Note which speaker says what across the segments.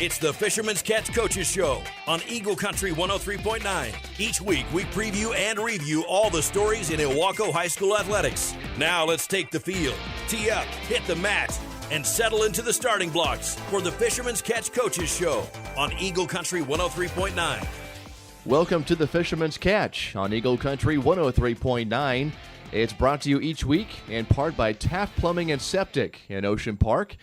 Speaker 1: It's the Fisherman's Catch Coaches Show on Eagle Country 103.9. Each week, we preview and review all the stories in Ilwaco High School athletics. Now let's take the field, tee up, hit the mat, and settle into the starting blocks for the Fisherman's Catch Coaches Show on Eagle Country 103.9.
Speaker 2: Welcome to the Fisherman's Catch on Eagle Country 103.9. It's brought to you each week in part by Taft Plumbing and Septic in Ocean Park.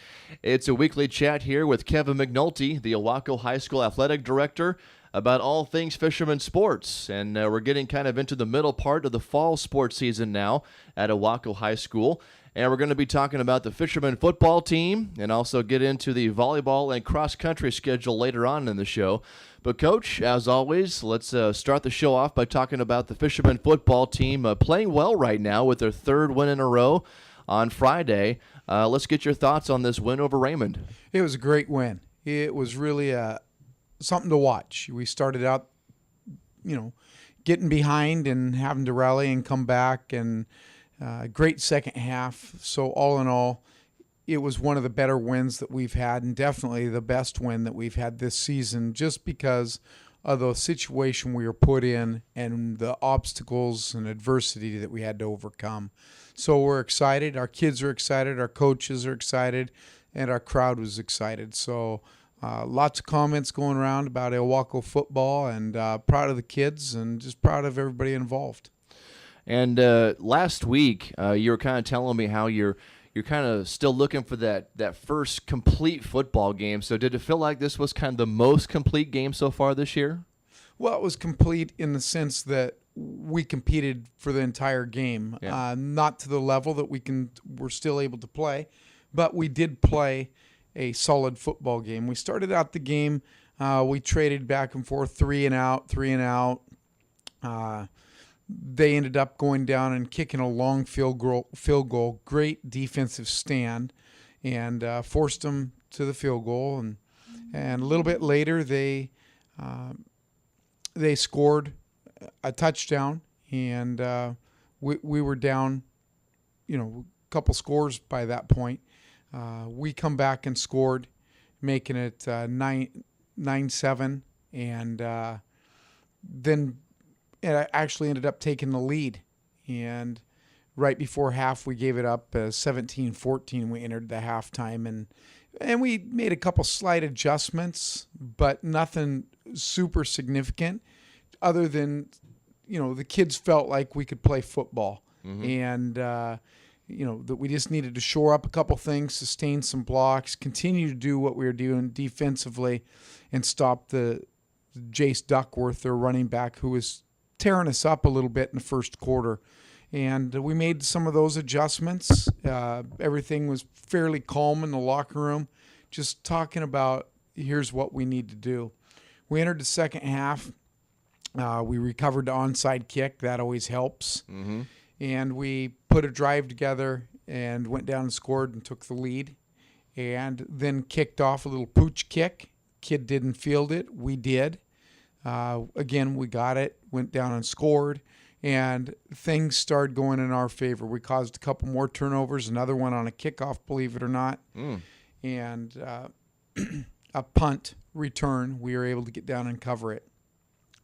Speaker 2: It's a weekly chat here with Kevin McNulty, the Ilwaco High School Athletic Director, about all things fisherman sports. And we're getting kind of into the middle part of the fall sports season now at Ilwaco High School. And we're going to be talking about the fisherman football team and also get into the volleyball and cross-country schedule later on in the show. But, Coach, as always, let's start the show off by talking about the fisherman football team playing well right now with their third win in a row on Friday. Let's get your thoughts on this win over Raymond.
Speaker 3: It was a great win. It was really something to watch. We started out, getting behind and having to rally and come back, and great second half. So all in all, it was one of the better wins that we've had, and definitely the best win that we've had this season, just because of the situation we were put in and the obstacles and adversity that we had to overcome. So we're excited. Our kids are excited. Our coaches are excited. And our crowd was excited. So lots of comments going around about Ilwaco football, and proud of the kids and just proud of everybody involved.
Speaker 2: And last week, you were kind of telling me how you're kind of still looking for that first complete football game. So did it feel like this was kind of the most complete game so far this year?
Speaker 3: Well, it was complete in the sense that we competed for the entire game.
Speaker 2: Yeah.
Speaker 3: Not to the level that we're still able to play, but we did play a solid football game. We started out the game, we traded back and forth, three and out. They ended up going down and kicking a long field goal. Great defensive stand, and forced them to the field goal. And a little bit later, they scored a touchdown, and we were down, a couple scores by that point. We come back and scored, making it 9-7, and then it actually ended up taking the lead. And right before half, we gave it up 17-14. We entered the halftime, and we made a couple slight adjustments, but nothing super significant other than, the kids felt like we could play football. Mm-hmm. And, that we just needed to shore up a couple things, sustain some blocks, continue to do what we were doing defensively, and stop the Jace Duckworth, their running back, who was tearing us up a little bit in the first quarter. And we made some of those adjustments. Everything was fairly calm in the locker room, just talking about here's what we need to do. We entered the second half. We recovered the onside kick. That always helps. Mm-hmm. And we put a drive together and went down and scored and took the lead, and then kicked off a little pooch kick. Kid didn't field it. We did. Again, we got it, went down and scored, and things started going in our favor. We caused a couple more turnovers, another one on a kickoff, believe it or not, and a punt return. We were able to get down and cover it.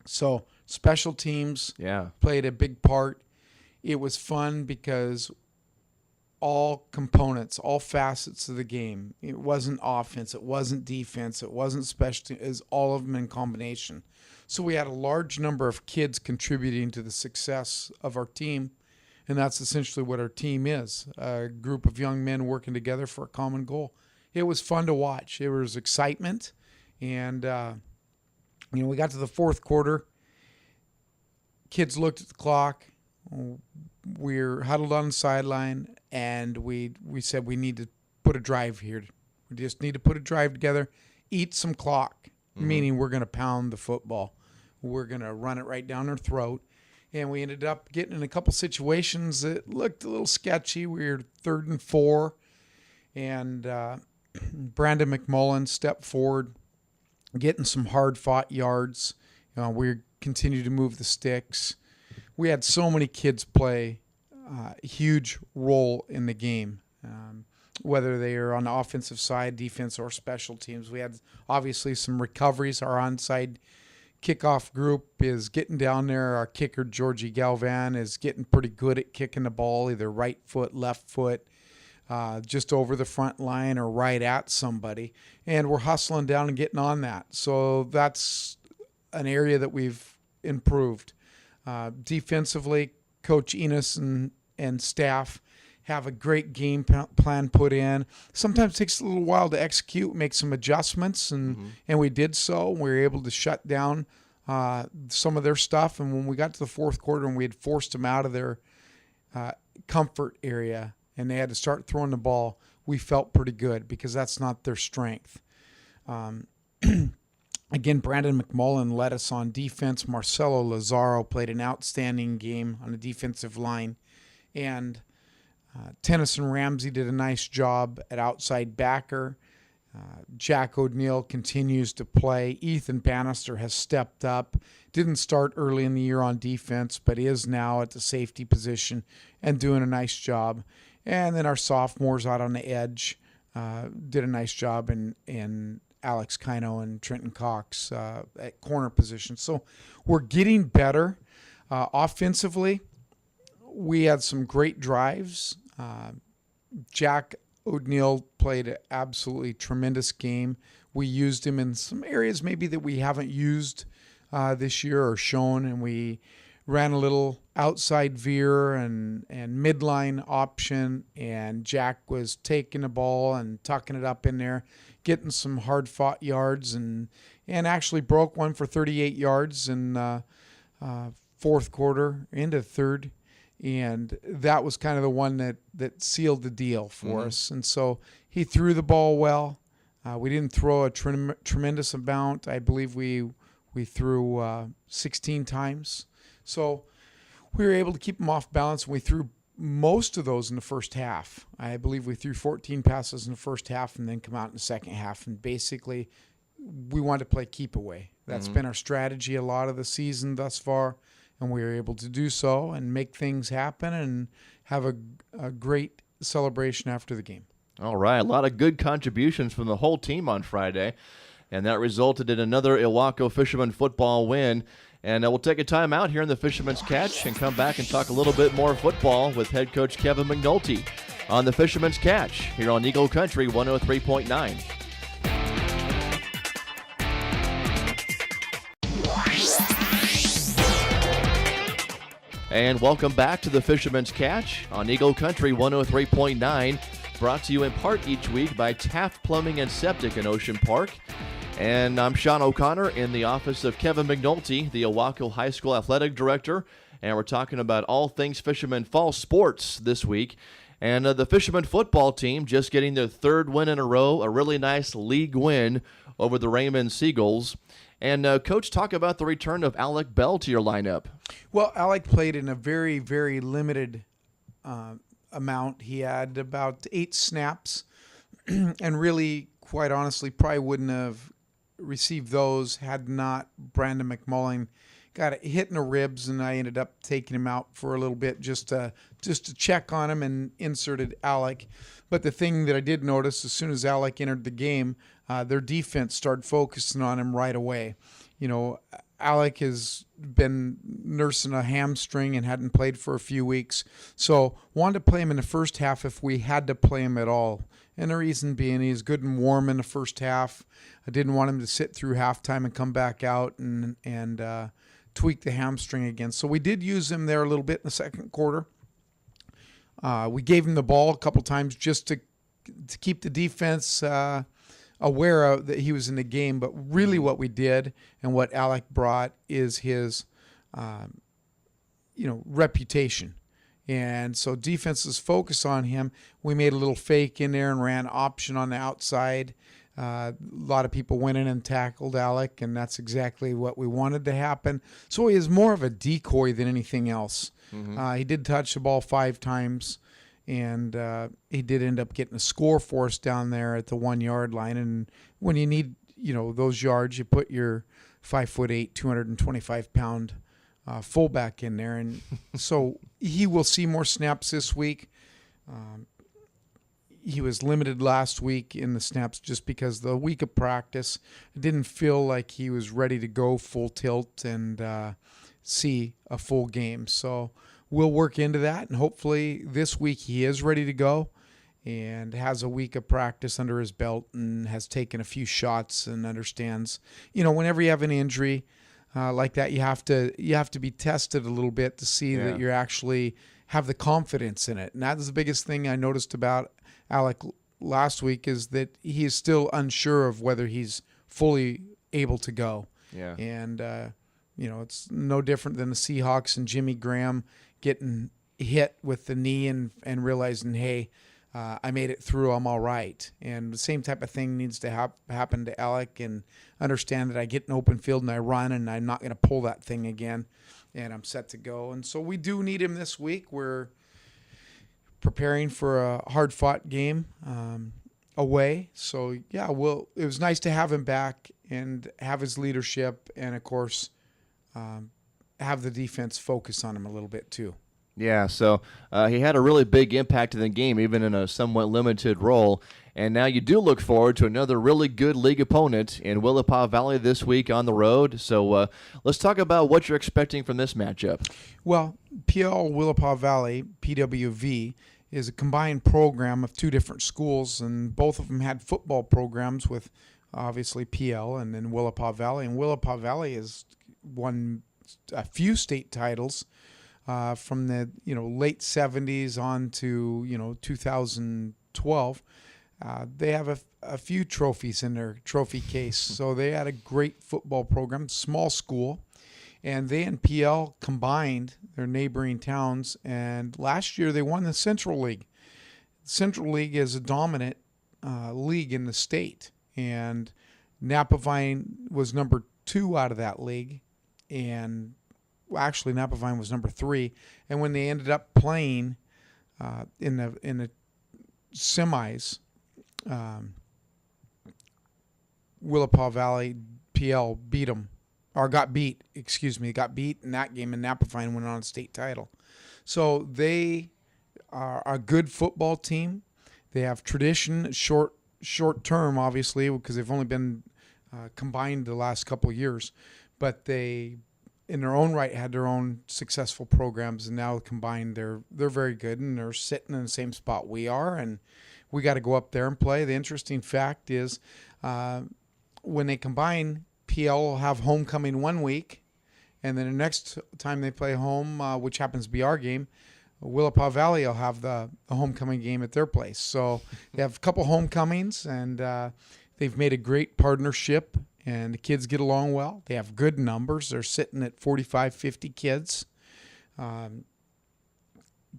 Speaker 3: So special teams played a big part. It was fun because all components, all facets of the game, it wasn't offense, it wasn't defense, it wasn't special teams, it was all of them in combination. So we had a large number of kids contributing to the success of our team, and that's essentially what our team is, a group of young men working together for a common goal. It was fun to watch. There was excitement, and we got to the fourth quarter. Kids looked at the clock. We're huddled on the sideline, and we said we need to put a drive here. We just need to put a drive together, eat some clock, meaning we're going to pound the football. We're going to run it right down their throat. And we ended up getting in a couple situations that looked a little sketchy. We were 3rd and 4, and Brandon McMullen stepped forward, getting some hard-fought yards. We continued to move the sticks. We had so many kids play a huge role in the game. whether they are on the offensive side, defense, or special teams. We had obviously some recoveries. Our onside kickoff group is getting down there. Our kicker, Georgie Galvan, is getting pretty good at kicking the ball, either right foot, left foot, just over the front line or right at somebody. And we're hustling down and getting on that. So that's an area that we've improved. Defensively, Coach Enos and staff have a great game plan put in. Sometimes it takes a little while to execute, make some adjustments, and we did so. We were able to shut down some of their stuff, and when we got to the fourth quarter and we had forced them out of their comfort area and they had to start throwing the ball, we felt pretty good because that's not their strength. Again, Brandon McMullen led us on defense. Marcelo Lazaro played an outstanding game on the defensive line. And Tennyson Ramsey did a nice job at outside backer. Jack O'Neill continues to play. Ethan Bannister has stepped up. Didn't start early in the year on defense, but is now at the safety position and doing a nice job. And then our sophomores out on the edge did a nice job in Alex Kino and Trenton Cox at corner position. So we're getting better. Offensively, we had some great drives. Jack O'Neill played an absolutely tremendous game. We used him in some areas maybe that we haven't used this year or shown, and we ran a little outside veer and midline option, and Jack was taking the ball and tucking it up in there, getting some hard-fought yards, and actually broke one for 38 yards in fourth quarter into third. And that was kind of the one that sealed the deal for us. And so he threw the ball well. We didn't throw a tremendous amount. I believe we threw 16 times. So we were able to keep him off balance, and we threw most of those in the first half. I believe we threw 14 passes in the first half and then come out in the second half. And basically, we wanted to play keep away. That's been our strategy a lot of the season thus far. And we were able to do so and make things happen and have a great celebration after the game.
Speaker 2: All right, a lot of good contributions from the whole team on Friday, and that resulted in another Ilwaco Fisherman football win. And we'll take a time out here in the Fisherman's Catch and come back and talk a little bit more football with head coach Kevin McNulty on the Fisherman's Catch here on Eagle Country 103.9. And welcome back to the Fisherman's Catch on Eagle Country 103.9, brought to you in part each week by Taft Plumbing and Septic in Ocean Park. And I'm Sean O'Connor in the office of Kevin McNulty, the Ilwaco High School Athletic Director, and we're talking about all things Fisherman Fall sports this week. And the Fisherman football team just getting their third win in a row, a really nice league win over the Raymond Seagulls. And, Coach, talk about the return of Alec Bell to your lineup.
Speaker 3: Well, Alec played in a very, very limited amount. He had about 8 snaps and really, quite honestly, probably wouldn't have received those had not Brandon McMullen got a hit in the ribs, and I ended up taking him out for a little bit just to check on him and inserted Alec. But the thing that I did notice, as soon as Alec entered the game, their defense started focusing on him right away. You know, Alec has been nursing a hamstring and hadn't played for a few weeks. So wanted to play him in the first half if we had to play him at all. And the reason being he's good and warm in the first half. I didn't want him to sit through halftime and come back out and tweak the hamstring again. So we did use him there a little bit in the second quarter. We gave him the ball a couple times just to keep the defense aware of that he was in the game. But really what we did and what Alec brought is his reputation. And so defenses focus on him. We made a little fake in there and ran option on the outside. A lot of people went in and tackled Alec, and that's exactly what we wanted to happen. So he is more of a decoy than anything else. He did touch the ball 5 times, and he did end up getting a score for us down there at the 1-yard line. And when you need, those yards, you put your 5'8", 225-pound fullback in there. And so he will see more snaps this week. he was limited last week in the snaps just because the week of practice, it didn't feel like he was ready to go full tilt and see a full game. So we'll work into that, and hopefully this week he is ready to go and has a week of practice under his belt and has taken a few shots and understands, whenever you have an injury like that, you have to be tested a little bit to see that you're actually have the confidence in it. And that's the biggest thing I noticed about Alec last week, is that he is still unsure of whether he's fully able to go.
Speaker 2: Yeah.
Speaker 3: And, it's no different than the Seahawks and Jimmy Graham getting hit with the knee and realizing, hey, I made it through, I'm all right. And the same type of thing needs to happen to Alec, and understand that I get an open field and I run and I'm not going to pull that thing again, and I'm set to go. And so we do need him this week. We're preparing for a hard-fought game away. So, yeah, it was nice to have him back and have his leadership, and, of course, have the defense focus on him a little bit too.
Speaker 2: Yeah, so he had a really big impact in the game, even in a somewhat limited role. And now you do look forward to another really good league opponent in Willapa Valley this week on the road. So let's talk about what you're expecting from this matchup.
Speaker 3: Well, PL Willapa Valley, PWV, is a combined program of two different schools, and both of them had football programs with obviously PL and then Willapa Valley. And Willapa Valley has won a few state titles from the late 70s on to 2012. They have a few trophies in their trophy case. So they had a great football program, small school, and they and PL combined their neighboring towns. And last year they won the Central League. Central League is a dominant league in the state, and Napavine was number 2 out of that league, and actually Napavine was number 3. And when they ended up playing in the semis, Willapa Valley PL got beat in that game, and Napavine went on a state title. So they are a good football team. They have tradition, short term, obviously, because they've only been combined the last couple of years, but they, in their own right, had their own successful programs, and now combined, they're very good, and they're sitting in the same spot we are, and we got to go up there and play. The interesting fact is, when they combine, PL will have homecoming one week, and then the next time they play home, which happens to be our game, Willapa Valley will have the homecoming game at their place. So they have a couple homecomings, and they've made a great partnership, and the kids get along well. They have good numbers. They're sitting at 45, 50 kids.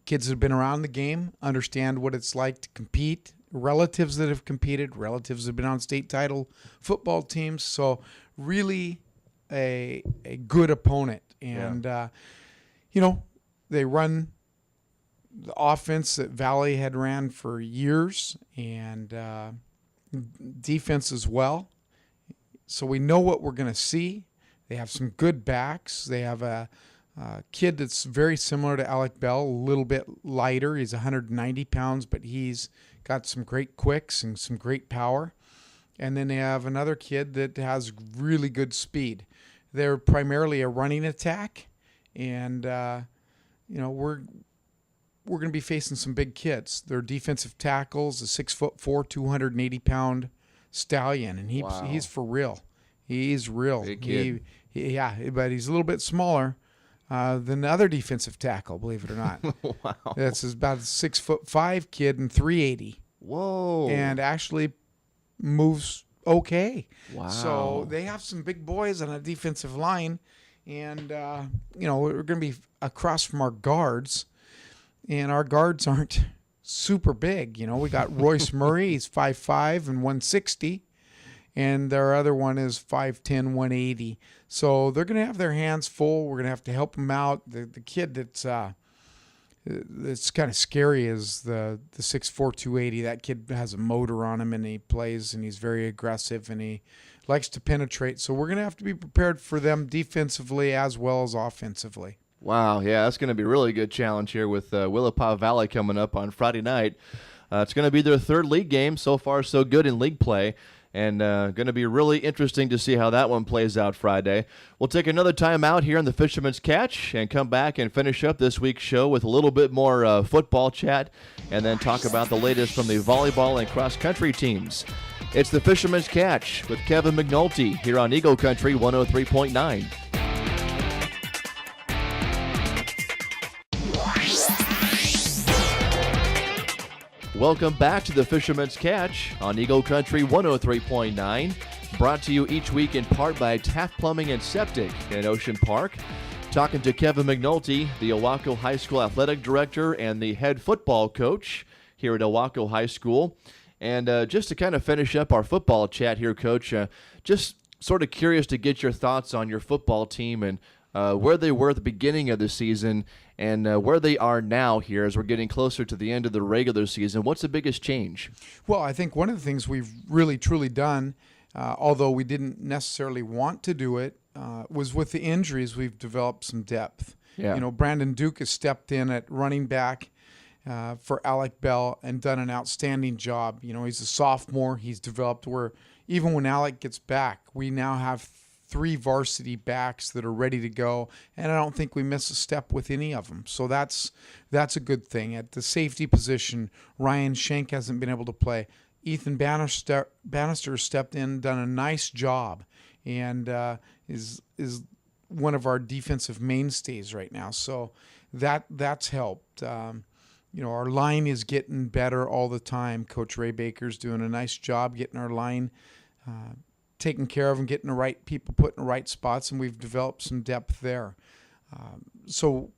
Speaker 3: Kids that have been around the game understand what it's like to compete. Relatives that have competed, relatives that have been on state title football teams. So really a good opponent. And, they run the offense that Valley had ran for years, and defense as well. So we know what we're going to see. They have some good backs. They have a kid that's very similar to Alec Bell, a little bit lighter. He's 190 pounds, but he's got some great quicks and some great power. And then they have another kid that has really good speed. They're primarily a running attack, and we're going to be facing some big kids. Their defensive tackles, a 6'4", 280-pound stallion, and he's for real. He's real.
Speaker 2: Big kid.
Speaker 3: But he's a little bit smaller than the other defensive tackle, believe it or not.
Speaker 2: Wow.
Speaker 3: That's about a 6'5" kid and 380.
Speaker 2: Whoa.
Speaker 3: And actually moves okay.
Speaker 2: Wow.
Speaker 3: So they have some big boys on a defensive line, and we're going to be across from our guards, and our guards aren't super big. We got Royce Murray, he's 5'5" and 160, and their other one is 5'10", 180. So they're going to have their hands full. We're going to have to help them out. The kid that's kind of scary is the 6'4", 280. That kid has a motor on him, and he plays, and he's very aggressive, and he likes to penetrate. So we're going to have to be prepared for them defensively as well as offensively.
Speaker 2: Wow, yeah, that's going to be a really good challenge here with Willapa Valley coming up on Friday night. It's going to be their third league game. So far, so good in league play. And going to be really interesting to see how that one plays out Friday. We'll take another time out here on the Fisherman's Catch and come back and finish up this week's show with a little bit more football chat and then talk about the latest from the volleyball and cross-country teams. It's the Fisherman's Catch with Kevin McNulty here on Eagle Country 103.9. Welcome back to the Fisherman's Catch on Eagle Country 103.9, brought to you each week in part by Taft Plumbing and Septic in Ocean Park. Talking to Kevin McNulty, the Ilwaco High School Athletic Director and the head football coach here at Ilwaco High School. And just to kind of finish up our football chat here, Coach, just sort of curious to get your thoughts on your football team and where they were at the beginning of the season and where they are now here as we're getting closer to the end of the regular season. What's the biggest change?
Speaker 3: Well, I think one of the things we've really, truly done, although we didn't necessarily want to do it, was with the injuries, we've developed some depth.
Speaker 2: Yeah.
Speaker 3: You know, Brandon Duke has stepped in at running back for Alec Bell and done an outstanding job. You know, he's a sophomore. He's developed where even when Alec gets back, we now have 3 varsity backs that are ready to go, and I don't think we miss a step with any of them. So that's a good thing. At the safety position, Ryan Schenk hasn't been able to play. Ethan Bannister stepped in, done a nice job, and is one of our defensive mainstays right now. So that's helped. You know, our line is getting better all the time. Coach Ray Baker's doing a nice job getting our line taken care of and getting the right people put in the right spots, and we've developed some depth there. So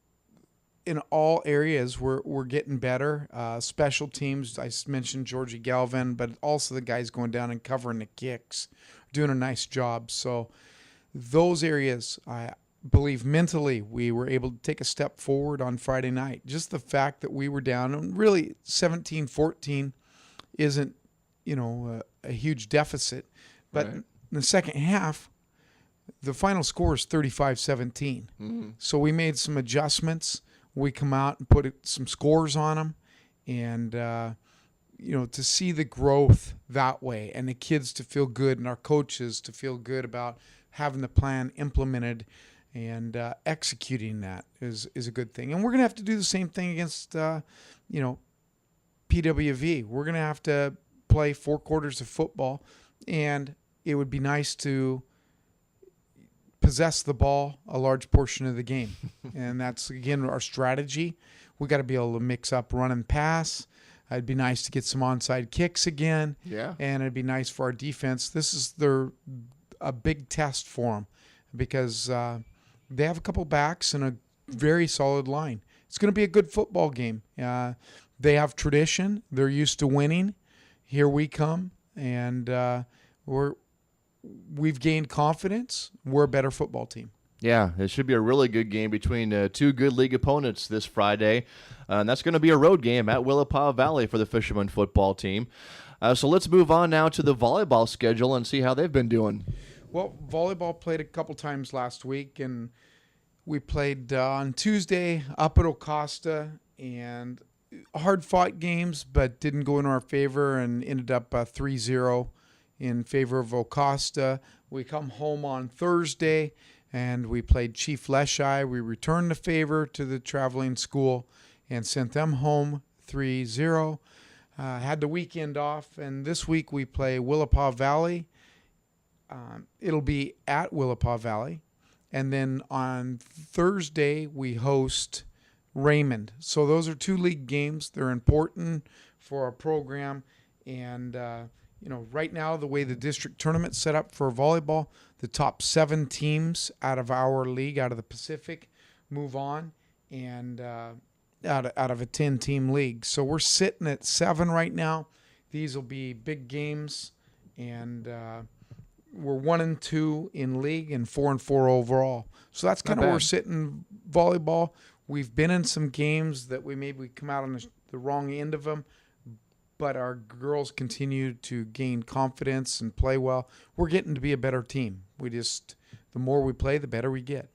Speaker 3: in all areas, we're getting better. Special teams, I mentioned Georgie Galvin, but also the guys going down and covering the kicks, doing a nice job. So those areas, I believe mentally we were able to take a step forward on Friday night. Just the fact that we were down, and really 17-14 isn't, you know, a huge deficit. But
Speaker 2: right.
Speaker 3: In the second half, the final score is 35-17.
Speaker 2: Mm-hmm.
Speaker 3: So we made some adjustments. We come out and put some scores on them. And, you know, to see the growth that way and the kids to feel good and our coaches to feel good about having the plan implemented and executing that is a good thing. And we're going to have to do the same thing against, you know, PWV. We're going to have to play 4 quarters of football, and it would be nice to possess the ball a large portion of the game. And that's, again, our strategy. We got to be able to mix up run and pass. It'd be nice to get some onside kicks again.
Speaker 2: Yeah.
Speaker 3: And it'd be nice for our defense. This is a big test for them because they have a couple backs and a very solid line. It's going to be a good football game. They have tradition. They're used to winning. Here we come, and we've gained confidence. We're a better football team.
Speaker 2: Yeah, it should be a really good game between 2 good league opponents this Friday. And that's going to be a road game at Willapa Valley for the Fisherman football team. So let's move on now to the volleyball schedule and see how they've been doing.
Speaker 3: Well, volleyball played a couple times last week, and we played on Tuesday up at Ocosta, and hard-fought games, but didn't go in our favor and ended up 3-0 in favor of Ocosta. We come home on Thursday, and we played Chief Leshai. We returned the favor to the traveling school and sent them home 3-0. Had the weekend off, and this week we play Willapa Valley. It'll be at Willapa Valley. And then on Thursday, we host Raymond. So those are 2 league games. They're important for our program. And, you know, right now, the way the district tournament's set up for volleyball, the top 7 teams out of our league, out of the Pacific, move on and out of a 10-team league. So we're sitting at 7 right now. These will be big games, and we're 1-2 in league and 4-4 overall. So that's kind of where we're sitting volleyball. We've been in some games that we come out on the wrong end of them, but our girls continue to gain confidence and play well. We're getting to be a better team. The more we play, the better we get.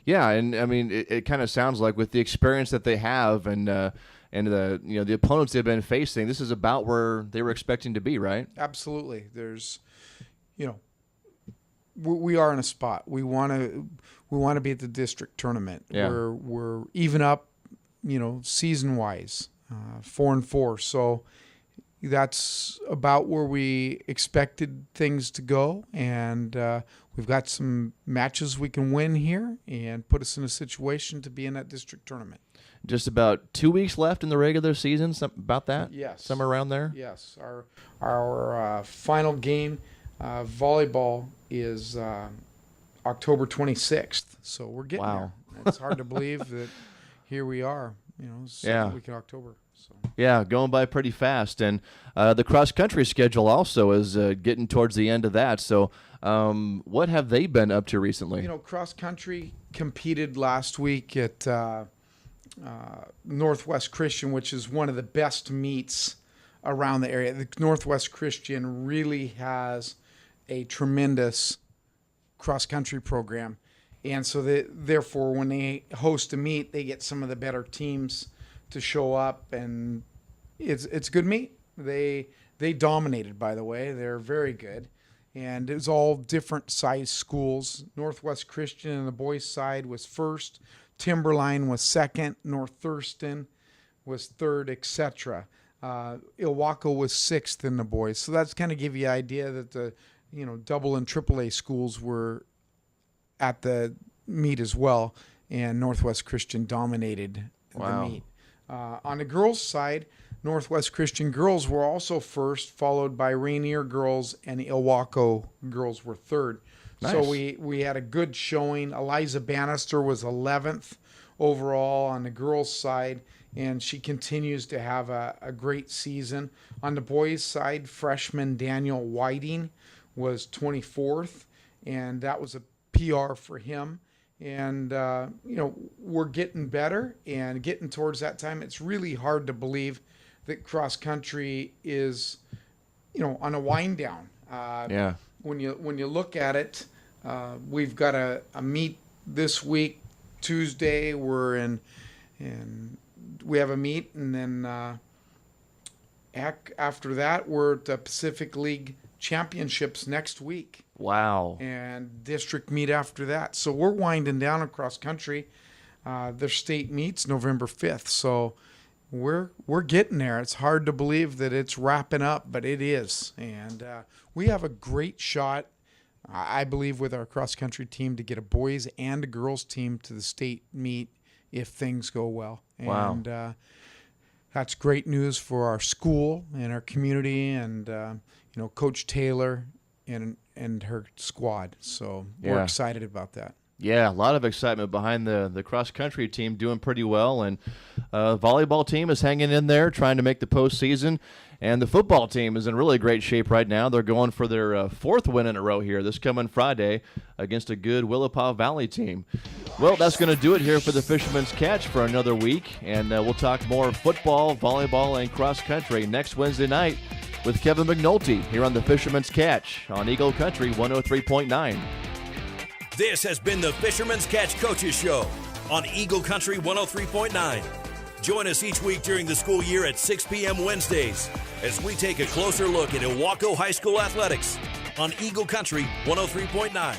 Speaker 2: Yeah, and I mean, it kind of sounds like with the experience that they have and and the opponents they've been facing, this is about where they were expecting to be, right?
Speaker 3: Absolutely. There's, we are in a spot. We want to be at the district tournament.
Speaker 2: Yeah.
Speaker 3: We're even up, season wise, 4-4. So that's about where we expected things to go, and we've got some matches we can win here and put us in a situation to be in that district tournament.
Speaker 2: Just about 2 weeks left in the regular season, about that?
Speaker 3: Yes.
Speaker 2: Somewhere around there?
Speaker 3: Yes. Our final game, volleyball, is October 26th. So we're getting there. It's hard to believe that here we are, second week in October. So.
Speaker 2: Yeah, going by pretty fast. And the cross-country schedule also is getting towards the end of that. So what have they been up to recently?
Speaker 3: Cross-country competed last week at Northwest Christian, which is one of the best meets around the area. The Northwest Christian really has a tremendous cross-country program. And so therefore, when they host a meet, they get some of the better teams to show up, and it's a good meet. They dominated, by the way. They're very good, and it was all different size schools. Northwest Christian on the boys' side was first, Timberline was second, North Thurston was third, etc. Ilwaco was sixth in the boys. So that's kind of give you an idea that the double and triple A schools were at the meet as well, and Northwest Christian dominated the meet. On the girls' side, Northwest Christian girls were also first, followed by Rainier girls, and Ilwaco girls were third. Nice. So we had a good showing. Eliza Bannister was 11th overall on the girls' side, and she continues to have a great season. On the boys' side, freshman Daniel Whiting was 24th, and that was a PR for him. And, we're getting better and getting towards that time. It's really hard to believe that cross country is, on a wind down. When you look at it, we've got a meet this week, Tuesday. We have a meet, and then after that, we're at the Pacific League Championships next week.
Speaker 2: Wow.
Speaker 3: And district meet after that. So we're winding down across country. Their state meets November 5th. So we're getting there. It's hard to believe that it's wrapping up, but it is. And we have a great shot, I believe, with our cross country team to get a boys and a girls team to the state meet if things go well.
Speaker 2: Wow.
Speaker 3: And that's great news for our school and our community, and Coach Taylor and her squad. So we're excited about that.
Speaker 2: Yeah, a lot of excitement behind the cross-country team doing pretty well. And volleyball team is hanging in there, trying to make the postseason. And the football team is in really great shape right now. They're going for their fourth win in a row here this coming Friday against a good Willapa Valley team. Well, that's going to do it here for the Fisherman's Catch for another week. And we'll talk more football, volleyball, and cross-country next Wednesday night with Kevin McNulty here on the Fisherman's Catch on Eagle Country 103.9.
Speaker 1: This has been the Fisherman's Catch Coaches Show on Eagle Country 103.9. Join us each week during the school year at 6 p.m. Wednesdays as we take a closer look at Ilwaco High School athletics on Eagle Country 103.9.